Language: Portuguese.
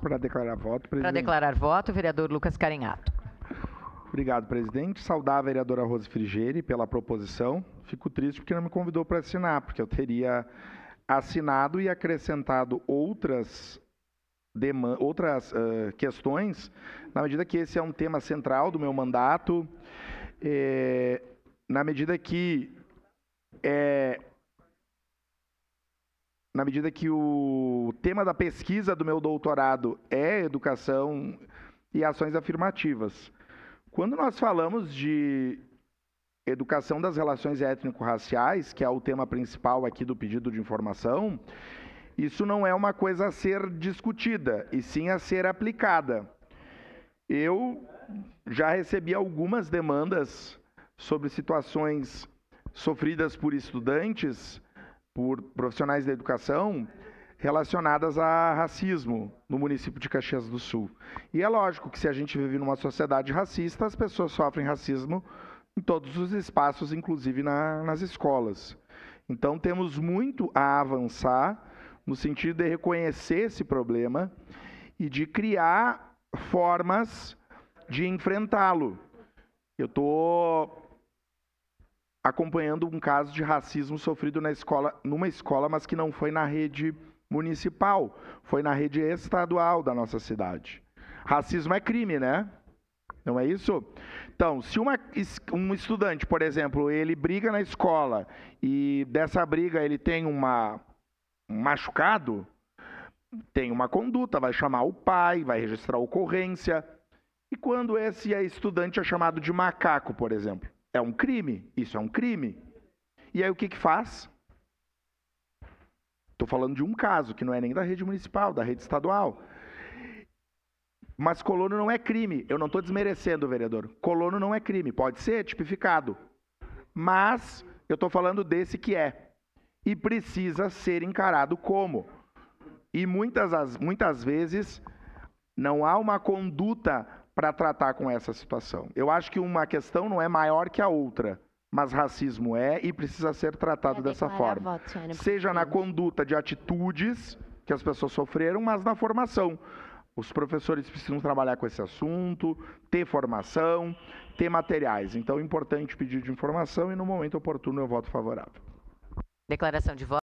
Para declarar voto, presidente. Para declarar voto, vereador Lucas Carinhato. Obrigado, presidente. Saudar a vereadora Rose Frigieri pela proposição. Fico triste porque não me convidou para assinar, porque eu teria assinado e acrescentado outras questões, na medida que esse é um tema central do meu mandato, na medida que o tema da pesquisa do meu doutorado é educação e ações afirmativas. Quando nós falamos de educação das relações étnico-raciais, que é o tema principal aqui do pedido de informação, isso não é uma coisa a ser discutida, e sim a ser aplicada. Eu já recebi algumas demandas sobre situações sofridas por estudantes, por profissionais da educação, relacionadas a racismo no município de Caxias do Sul. E é lógico que se a gente vive numa sociedade racista, as pessoas sofrem racismo em todos os espaços, inclusive nas escolas. Então temos muito a avançar no sentido de reconhecer esse problema e de criar formas de enfrentá-lo. Eu estou acompanhando um caso de racismo sofrido numa escola, mas que não foi na rede municipal, foi na rede estadual da nossa cidade. Racismo é crime, né? Não é isso? Então, se um estudante, por exemplo, ele briga na escola e dessa briga ele tem um machucado, tem uma conduta, vai chamar o pai, vai registrar a ocorrência. E quando esse estudante é chamado de macaco, por exemplo, é um crime, isso é um crime. E aí o que faz? Estou falando de um caso, que não é nem da rede municipal, da rede estadual. Mas colono não é crime. Eu não estou desmerecendo, vereador. Colono não é crime. Pode ser tipificado. Mas eu estou falando desse que é. E precisa ser encarado como. E muitas vezes não há uma conduta para tratar com essa situação. Eu acho que uma questão não é maior que a outra. Mas racismo é e precisa ser tratado dessa forma. Seja na conduta de atitudes que as pessoas sofreram, mas na formação. Os professores precisam trabalhar com esse assunto, ter formação, ter materiais. Então é importante pedir de informação e no momento oportuno eu voto favorável. Declaração de voto.